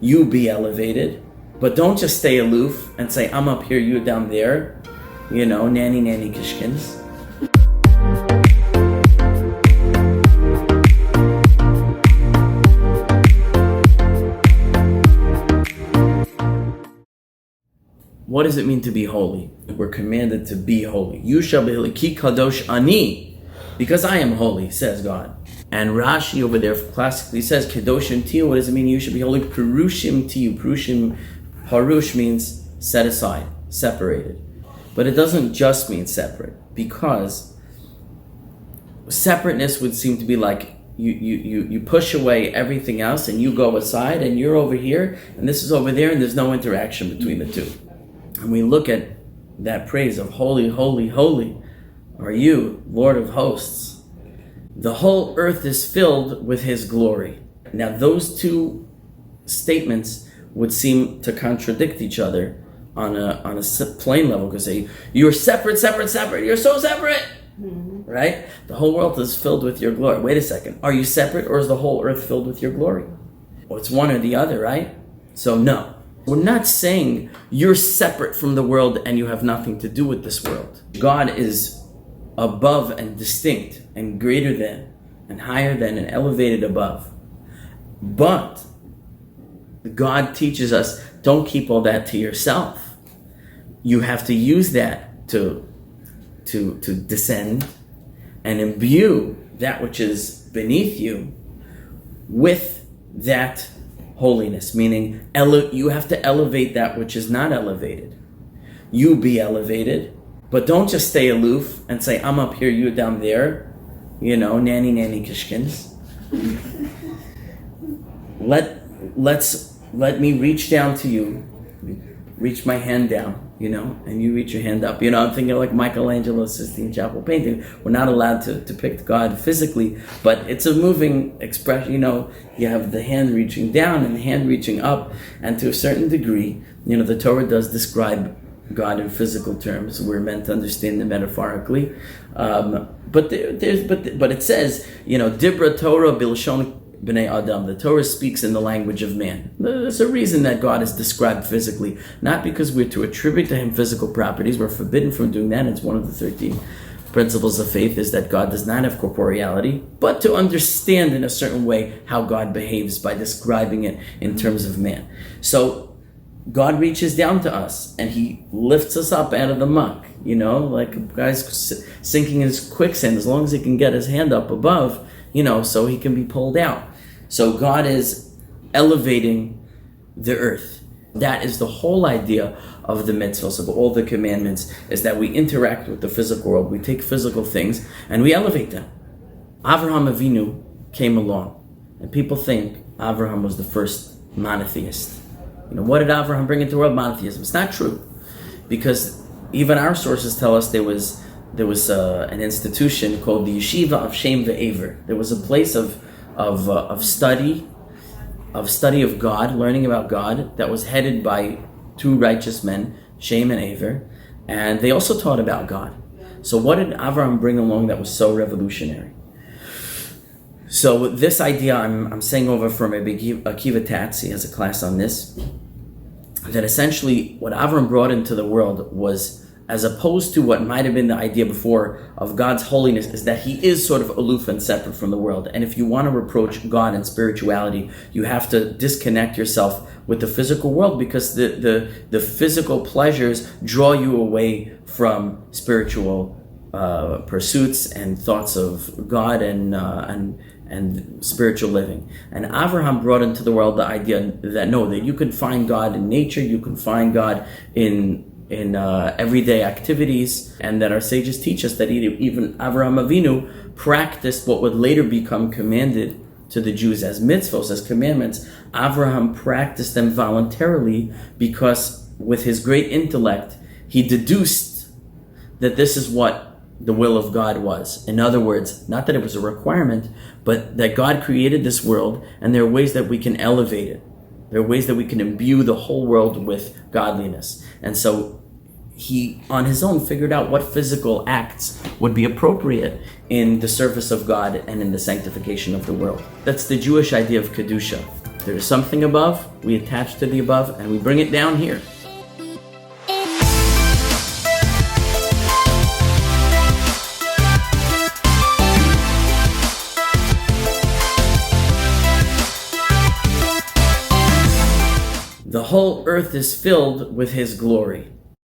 You be elevated, but don't just stay aloof and say, I'm up here, you're down there. Nanny kishkins. What does it mean to be holy? We're commanded to be holy. You shall be holy. Ki kadosh ani. Because I am holy, says God. And Rashi over there classically says, Kedoshim tiyu. What does it mean you should be holy? Perushim tiyu. Harush means set aside, separated. But it doesn't just mean separate, because separateness would seem to be like you push away everything else and you go aside and you're over here and this is over there and there's no interaction between the two. And we look at that praise of holy, holy, holy are you, Lord of hosts. The whole earth is filled with his glory. Now those two statements would seem to contradict each other on a plain level, because say you're separate, you're so separate, right? The whole world is filled with your glory. Wait a second, are you separate or is the whole earth filled with your glory? Well, it's one or the other, right? So no, we're not saying you're separate from the world and you have nothing to do with this world. God is above and distinct and greater than and higher than and elevated above. But God teaches us, don't keep all that to yourself. You have to use that to descend and imbue that which is beneath you with that holiness, meaning you have to elevate that which is not elevated. You be elevated, but don't just stay aloof and say, I'm up here, you're down there, nanny kishkins. Let me reach down to you, reach my hand down, and you reach your hand up. I'm thinking like Michelangelo's Sistine Chapel painting. We're not allowed to depict God physically, but it's a moving expression. You have the hand reaching down and the hand reaching up, and to a certain degree, the Torah does describe God in physical terms. We're meant to understand it metaphorically, but it says, Dibra Torah Bilshon B'nai Adam. The Torah speaks in the language of man. There's a reason that God is described physically, not because we're to attribute to him physical properties. We're forbidden from doing that. It's one of the 13 principles of faith, is that God does not have corporeality, but to understand in a certain way how God behaves by describing it in terms of man. So God reaches down to us and he lifts us up out of the muck, like a guy's sinking in his quicksand, as long as he can get his hand up above, so he can be pulled out. So God is elevating the earth. That is the whole idea of the mitzvahs, of all the commandments, is that we interact with the physical world. We take physical things and we elevate them. Avraham Avinu came along, and people think Avraham was the first monotheist. What did Avraham bring into the world? Monotheism. It's not true, because even our sources tell us there was an institution called the Yeshiva of Shem ve'Aver. There was a place of study of God, learning about God, that was headed by two righteous men, Shem and Aver, and they also taught about God. So what did Avraham bring along that was so revolutionary? So this idea I'm saying over from Akiva Tatz, he has a class on this, that essentially what Avraham brought into the world was, as opposed to what might have been the idea before of God's holiness, is that he is sort of aloof and separate from the world. And if you want to approach God and spirituality, you have to disconnect yourself with the physical world, because the physical pleasures draw you away from spiritual pursuits and thoughts of God and spiritual living. And Avraham brought into the world the idea that that you can find God in nature, you can find God in everyday activities, and that our sages teach us that even Avraham Avinu practiced what would later become commanded to the Jews as mitzvos, as commandments. Avraham practiced them voluntarily, because with his great intellect, he deduced that this is what the will of God was. In other words, not that it was a requirement, but that God created this world, and there are ways that we can elevate it. There are ways that we can imbue the whole world with godliness. And so he, on his own, figured out what physical acts would be appropriate in the service of God and in the sanctification of the world. That's the Jewish idea of Kedusha. There is something above, we attach to the above, and we bring it down here. The whole earth is filled with His glory.